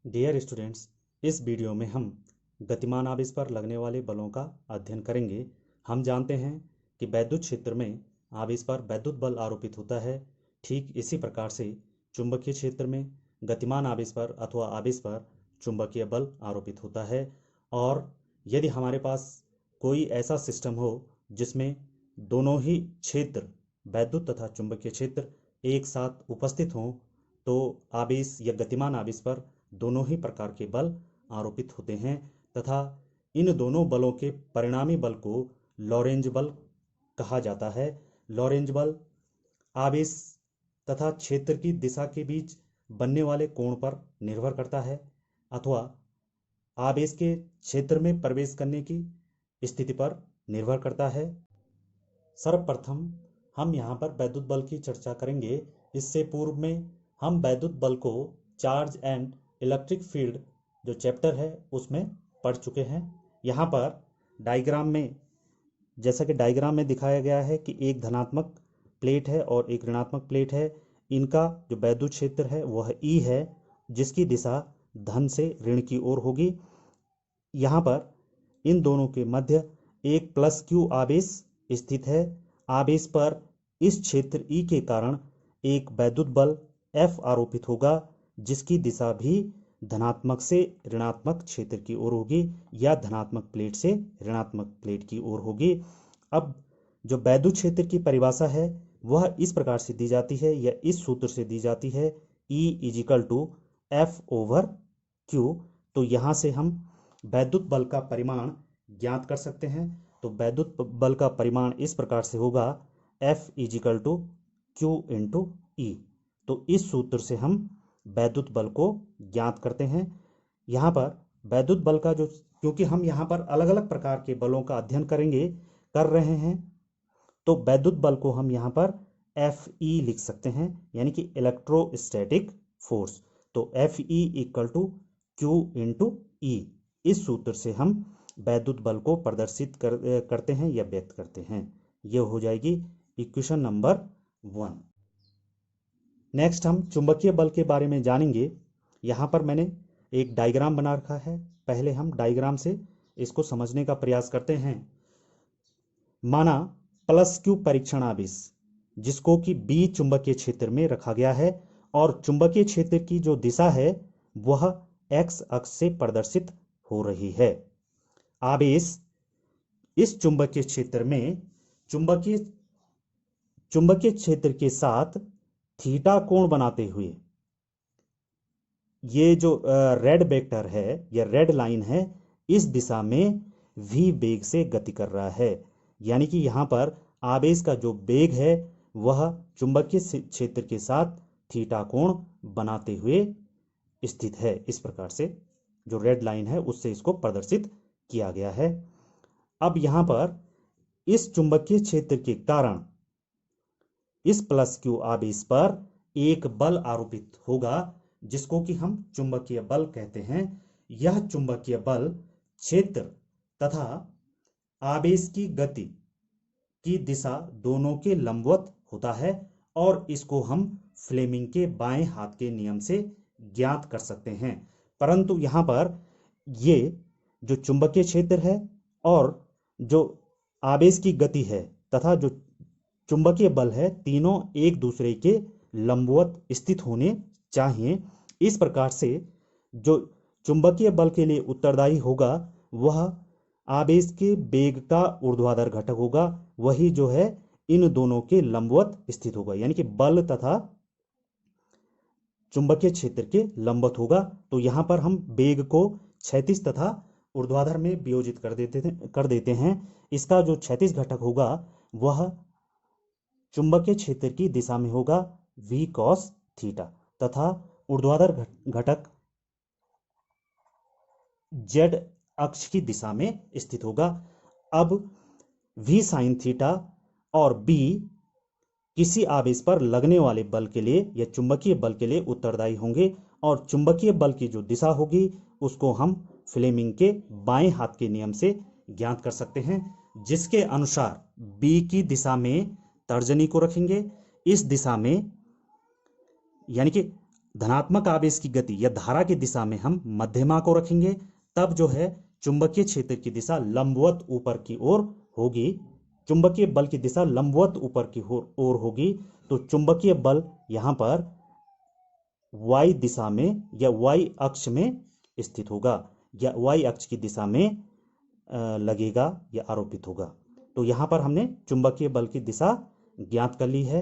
Dear students, इस video में हम गतिमान आवेश पर लगने वाले बलों का अध्ययन करेंगे। हम जानते हैं कि वैद्युत क्षेत्र में आवेश पर वैद्युत बल आरोपित होता है। ठीक इसी प्रकार से चुंबकीय क्षेत्र में गतिमान आवेश पर अथवा आवेश पर चुंबकीय बल आरोपित होता है। और यदि हमारे पास कोई ऐसा सिस्टम हो जिसमें दोनों ही क्षेत्र वैद्युत तथा चुंबकीय क्षेत्र एक साथ उपस्थित हों, तो आवेश या गतिमान आवेश पर दोनों ही प्रकार के बल आरोपित होते हैं तथा इन दोनों बलों के परिणामी बल को लॉरेंज बल कहा जाता है। लॉरेंज बल आवेश तथा क्षेत्र की दिशा के बीच बनने वाले कोण पर निर्भर करता है अथवा आवेश के क्षेत्र में प्रवेश करने की स्थिति पर निर्भर करता है। सर्वप्रथम हम यहाँ पर वैद्युत बल की चर्चा करेंगे। इससे पूर्व में हम वैद्युत बल को चार्ज एंड इलेक्ट्रिक फील्ड जो चैप्टर है उसमें पढ़ चुके हैं। यहाँ पर डायग्राम में, जैसा कि डायग्राम में दिखाया गया है कि एक धनात्मक प्लेट है और एक ऋणात्मक प्लेट है। इनका जो वैद्युत क्षेत्र है वह ई है, जिसकी दिशा धन से ऋण की ओर होगी। यहाँ पर इन दोनों के मध्य एक प्लस क्यू आवेश स्थित है। आवेश पर इस क्षेत्र ई के कारण एक वैद्युत बल एफ आरोपित होगा, जिसकी दिशा भी धनात्मक से ऋणात्मक क्षेत्र की ओर होगी या धनात्मक प्लेट से ऋणात्मक प्लेट की ओर होगी। अब जो वैद्युत क्षेत्र की परिभाषा है वह इस प्रकार से दी जाती है या इस सूत्र से दी जाती है, E equal to F over Q. तो यहाँ से हम वैद्युत बल का परिमाण ज्ञात कर सकते हैं। तो वैद्युत बल का परिमाण इस प्रकार से होगा, F is equal to Q into E. तो इस सूत्र से हम वैद्युत बल को ज्ञात करते हैं। यहाँ पर वैद्युत बल का क्योंकि हम यहाँ पर अलग अलग प्रकार के बलों का अध्ययन कर रहे हैं, तो वैद्युत बल को हम यहाँ पर एफ ई लिख सकते हैं, यानी कि इलेक्ट्रोस्टैटिक फोर्स। तो F E equal to Q into E. इस सूत्र से हम वैद्युत बल को प्रदर्शित करते हैं या व्यक्त करते हैं। यह हो जाएगी इक्वेशन नंबर 1। नेक्स्ट हम चुंबकीय बल के बारे में जानेंगे। यहाँ पर मैंने एक डायग्राम बना रखा है। पहले हम डायग्राम से इसको समझने का प्रयास करते हैं। माना प्लस क्यू परीक्षण आवेश, जिसको कि बी चुंबकीय क्षेत्र में रखा गया है और चुंबकीय क्षेत्र की जो दिशा है वह एक्स अक्ष से प्रदर्शित हो रही है। आवेश इस चुंबकीय क्षेत्र में चुंबकीय क्षेत्र के साथ थीटा कोण बनाते हुए ये जो रेड वेक्टर है या रेड लाइन है, इस दिशा में v वेग से गति कर रहा है। यानी कि यहाँ पर आवेश का जो वेग है वह चुंबकीय क्षेत्र के साथ थीटा कोण बनाते हुए स्थित है। इस प्रकार से जो रेड लाइन है उससे इसको प्रदर्शित किया गया है। अब यहाँ पर इस चुंबकीय क्षेत्र के कारण इस प्लस क्यू आवेश पर एक बल आरोपित होगा, जिसको कि हम चुंबकीय बल कहते हैं। यह चुंबकीय बल क्षेत्र तथा आवेश की गति की दिशा दोनों के लंबवत होता है और इसको हम फ्लेमिंग के बाएं हाथ के नियम से ज्ञात कर सकते हैं। परंतु यहाँ पर ये जो चुंबकीय क्षेत्र है और जो आवेश की गति है तथा जो चुंबकीय बल है, तीनों एक दूसरे के लंबवत स्थित होने चाहिए। इस प्रकार से जो चुंबकीय बल के लिए उत्तरदायी होगा वह आवेश के वेग का ऊर्ध्वाधर घटक होगा, वही जो है इन दोनों के लंबवत स्थित होगा, यानी कि बल तथा चुंबकीय क्षेत्र के लंबवत होगा। तो यहाँ पर हम वेग को क्षैतिज तथा ऊर्ध्वाधर में वियोजित कर देते हैं। इसका जो क्षैतिज घटक होगा वह चुंबकीय क्षेत्र की दिशा में होगा v cos थीटा तथा ऊर्ध्वाधर घटक z अक्ष की दिशा में स्थित होगा। अब v sin थीटा और b किसी आवेश पर लगने वाले बल के लिए या चुंबकीय बल के लिए उत्तरदायी होंगे और चुंबकीय बल की जो दिशा होगी उसको हम फ्लेमिंग के बाएं हाथ के नियम से ज्ञात कर सकते हैं, जिसके अनुसार b की दिशा में तर्जनी को रखेंगे। इस दिशा में यानी कि धनात्मक आवेश की गति या धारा की दिशा में हम मध्यमा को रखेंगे, तब जो है चुंबकीय क्षेत्र की दिशा लंबवत ऊपर की ओर होगी, चुंबकीय बल की दिशा लंबवत ऊपर की ओर होगी। तो चुंबकीय बल यहाँ पर y दिशा में या y अक्ष में स्थित होगा या y अक्ष की दिशा में लगेगा या आरोपित होगा। तो यहाँ पर हमने चुंबकीय बल की दिशा ज्ञात कर ली है।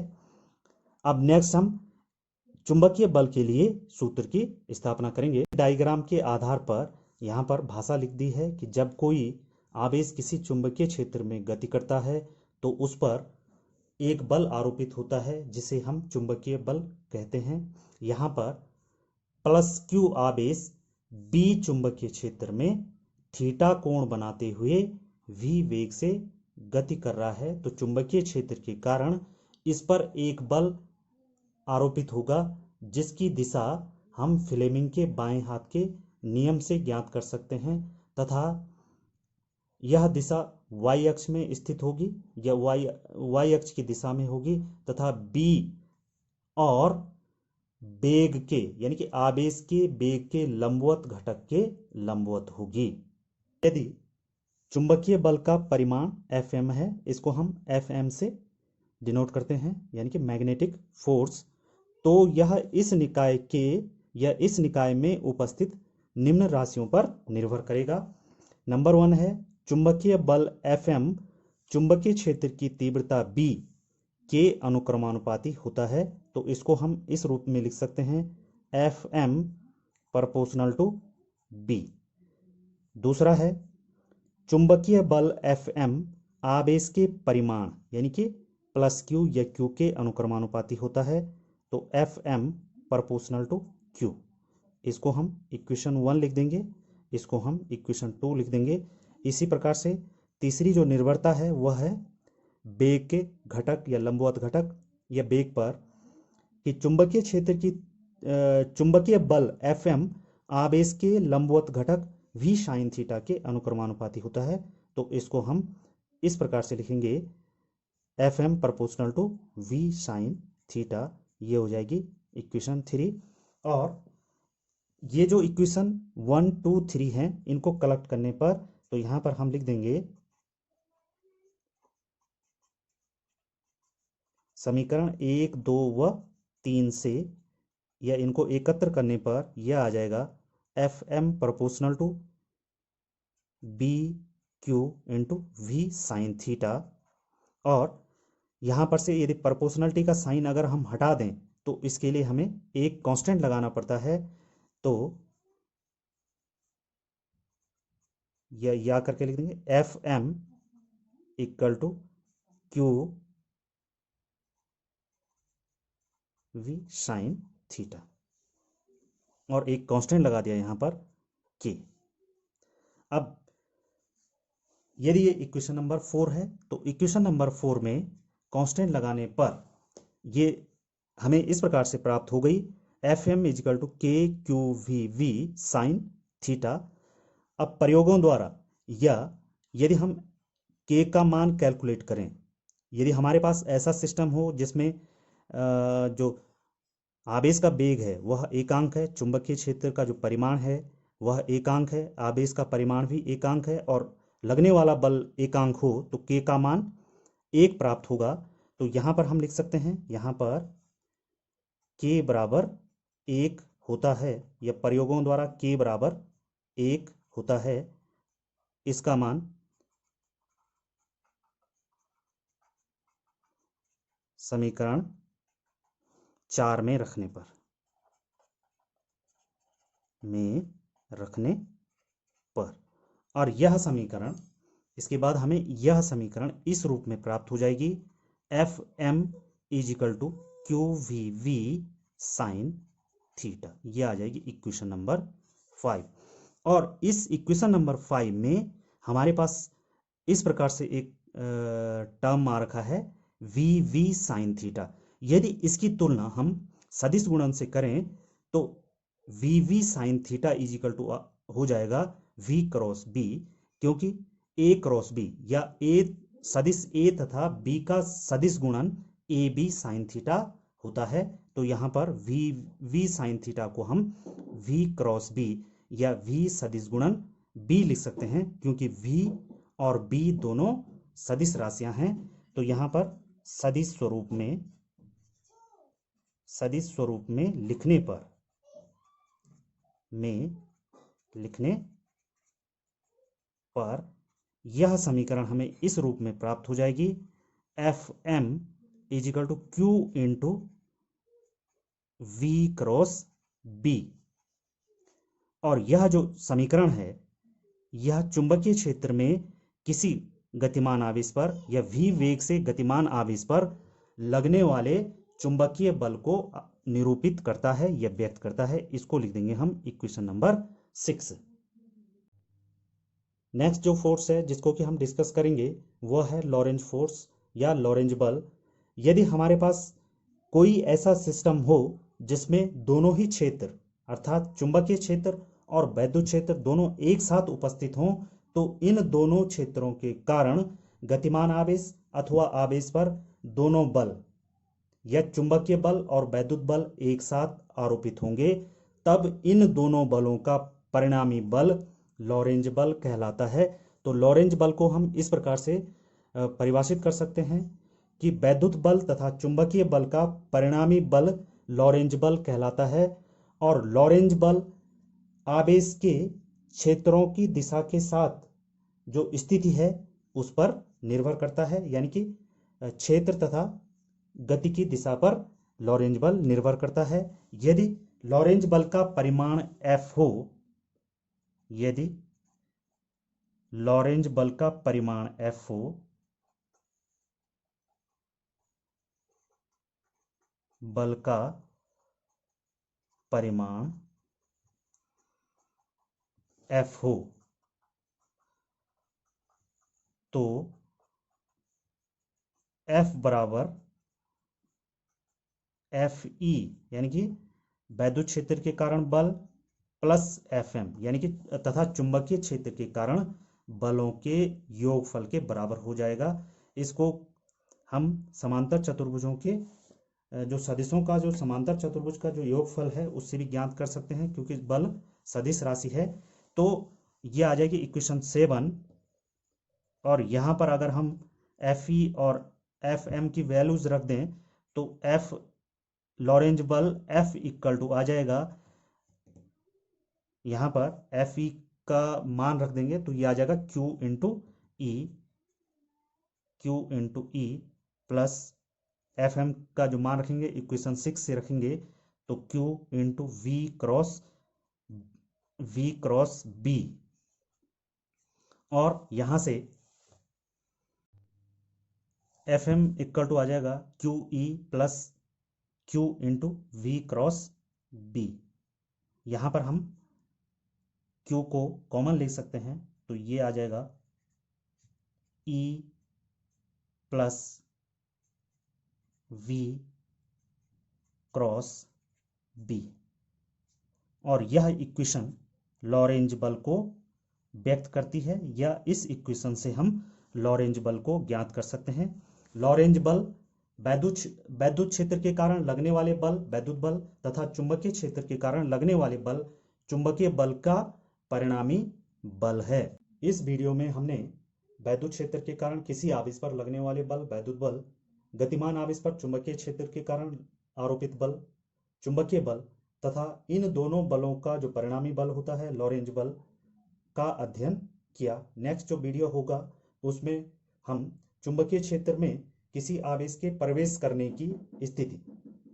अब नेक्स्ट हम चुंबकीय बल के लिए सूत्र की स्थापना करेंगे। डायग्राम के आधार पर यहाँ पर भाषा लिख दी है कि जब कोई आवेश किसी चुंबकीय क्षेत्र में गति करता है तो उस पर एक बल आरोपित होता है जिसे हम चुंबकीय बल कहते हैं। यहाँ पर प्लस क्यू आवेश बी चुंबकीय क्षेत्र में थीटा कोण बनाते हुए v वेग से गति कर रहा है। तो चुंबकीय क्षेत्र के कारण इस पर एक बल आरोपित होगा जिसकी दिशा हम फ्लेमिंग के बाएं हाथ के नियम से ज्ञात कर सकते हैं, तथा यह दिशा y अक्ष में स्थित होगी या y अक्ष की दिशा में होगी तथा b और वेग के यानी कि आवेश के वेग के लंबवत घटक के लंबवत होगी। यदि चुंबकीय बल का परिमाण Fm है, इसको हम Fm से डिनोट करते हैं यानी कि मैग्नेटिक फोर्स, तो यह इस निकाय के या इस निकाय में उपस्थित निम्न राशियों पर निर्भर करेगा। नंबर 1 है चुंबकीय बल Fm चुंबकीय क्षेत्र की तीव्रता B के अनुक्रमानुपाती होता है। तो इसको हम इस रूप में लिख सकते हैं Fm प्रोपोर्शनल टू B। दूसरा है चुंबकीय बल Fm आवेश के परिमाण यानी कि प्लस Q या Q के अनुक्रमानुपाती होता है। तो Fm प्रोपोर्शनल टू Q। इसको हम इक्वेशन 1 लिख देंगे, इसको हम इक्वेशन 2 लिख देंगे। इसी प्रकार से तीसरी जो निर्भरता है वह है वेग के घटक या लंबवत घटक या वेग पर कि चुंबकीय क्षेत्र की चुंबकीय बल Fm आवेश के लंबवत घटक v साइन थीटा के अनुक्रमानुपाती होता है। तो इसको हम इस प्रकार से लिखेंगे Fm proportional to v sine theta. ये हो जाएगी इक्वेशन 3। और ये जो इक्वेशन 1, 2, 3 हैं इनको कलेक्ट करने पर तो यहाँ पर हम लिख देंगे समीकरण 1, 2 व 3 से, या इनको एकत्र करने पर यह आ जाएगा Fm proportional to B Q into V sine theta. और यहाँ पर से यदि प्रोपोर्शनलिटी का साइन अगर हम हटा दें तो इसके लिए हमें एक कांस्टेंट लगाना पड़ता है। तो या करके लिख देंगे Fm equal to Q V sine theta और एक कांस्टेंट लगा दिया यहाँ पर k। अब यदि ये इक्वेशन नंबर 4 है तो इक्वेशन नंबर 4 में कांस्टेंट लगाने पर ये हमें इस प्रकार से प्राप्त हो गई Fm equal to K Q V V sine theta. अब प्रयोगों द्वारा या यदि हम k का मान कैलकुलेट करें, यदि हमारे पास ऐसा सिस्टम हो जिसमें जो आवेश का वेग है वह एकांक है, चुंबकीय क्षेत्र का जो परिमाण है वह एकांक है, आवेश का परिमाण भी एकांक है और लगने वाला बल एकांक हो तो k का मान 1 प्राप्त होगा। तो यहाँ पर हम लिख सकते हैं यहाँ पर k बराबर 1 होता है या प्रयोगों द्वारा k बराबर 1 होता है। इसका मान समीकरण 4 में रखने पर और यह समीकरण, इसके बाद हमें यह समीकरण इस रूप में प्राप्त हो जाएगी Fm equal to Q V V sine theta. यह आ जाएगी इक्वेशन नंबर 5। और इस इक्वेशन नंबर 5 में हमारे पास इस प्रकार से एक टर्म आ रखा है वी वी साइन थीटा। यदि इसकी तुलना हम सदिश गुणन से करें तो V V sine theta equal to हो जाएगा v क्रॉस b, क्योंकि a क्रॉस b या a सदिश a तथा b का सदिश गुणन ab साइन थीटा होता है। तो यहाँ पर v साइन थीटा को हम v क्रॉस b या v सदिश गुणन b लिख सकते हैं, क्योंकि v और b दोनों सदिश राशियां हैं। तो यहाँ पर सदिश स्वरूप में लिखने पर यह समीकरण हमें इस रूप में प्राप्त हो जाएगी, Fm is equal to Q into V cross B। और यह जो समीकरण है यह चुंबकीय क्षेत्र में किसी गतिमान आवेश पर या v वेग से गतिमान आवेश पर लगने वाले चुंबकीय बल को निरूपित करता है या व्यक्त करता है। इसको लिख देंगे हम इक्वेशन नंबर 6। नेक्स्ट जो फोर्स है जिसको कि हम डिस्कस करेंगे वह है लॉरेंज फोर्स या लॉरेंज बल। यदि हमारे पास कोई ऐसा सिस्टम हो जिसमें दोनों ही क्षेत्र अर्थात चुंबकीय क्षेत्र और वैद्युत क्षेत्र दोनों एक साथ उपस्थित हों, तो इन दोनों क्षेत्रों के कारण गतिमान आवेश अथवा आवेश पर दोनों बल या चुंबकीय बल और वैद्युत बल एक साथ आरोपित होंगे। तब इन दोनों बलों का परिणामी बल लॉरेंज बल कहलाता है। तो लॉरेंज बल को हम इस प्रकार से परिभाषित कर सकते हैं कि वैद्युत बल तथा चुंबकीय बल का परिणामी बल लॉरेंज बल कहलाता है। और लॉरेंज बल आवेश के क्षेत्रों की दिशा के साथ जो स्थिति है उस पर निर्भर करता है, यानी कि क्षेत्र तथा गति की दिशा पर लॉरेंज बल निर्भर करता है। यदि लॉरेंज बल का परिमाण F हो, यदि लॉरेंज बल का परिमाण F हो, बल का परिमाण F हो, तो F बराबर FE यानी कि वैद्युत क्षेत्र के कारण बल प्लस FM यानी कि तथा चुंबकीय क्षेत्र के कारण बलों के योगफल के बराबर हो जाएगा। इसको हम समांतर चतुर्भुजों के जो सदिशों का जो समांतर चतुर्भुज का जो योगफल है उससे भी ज्ञात कर सकते हैं, क्योंकि बल सदिश राशि है। तो ये आ जाएगी इक्वेशन 7। और यहाँ पर अगर हम FE और FM की वैल्यूज रख दें तो F लॉरेंज बल F इक्वल टू आ जाएगा, यहाँ पर FE का मान रख देंगे तो ये आ जाएगा Q into E plus FM का जो मान रखेंगे इक्वेशन 6 से रखेंगे तो Q into V cross B। और यहां से FM इक्वल टू आ जाएगा QE plus Q into V cross B। यहां पर हम Q को कॉमन ले सकते हैं तो ये आ जाएगा E plus V cross B। और यह इक्वेशन लॉरेंज बल को व्यक्त करती है, या इस इक्वेशन से हम लॉरेंज बल को ज्ञात कर सकते हैं। लॉरेंज बल वैद्युत क्षेत्र के कारण लगने वाले बल वैद्युत बल तथा चुंबकीय क्षेत्र के कारण लगने वाले बल चुंबकीय बल का परिणामी बल है। इस वीडियो में हमने वैद्युत क्षेत्र के कारण किसी आवेश पर लगने वाले बल वैद्युत बल, गतिमान आवेश पर चुंबकीय क्षेत्र के कारण आरोपित बल चुंबकीय बल तथा इन दोनों बलों का जो परिणामी बल होता है लॉरेंज बल का अध्ययन किया। नेक्स्ट जो वीडियो होगा उसमें हम चुंबकीय क्षेत्र में किसी आवेश के प्रवेश करने की स्थिति,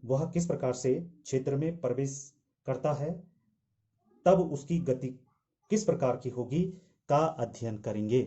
वह किस प्रकार से क्षेत्र में प्रवेश करता है, तब उसकी गति किस प्रकार की होगी का अध्ययन करेंगे।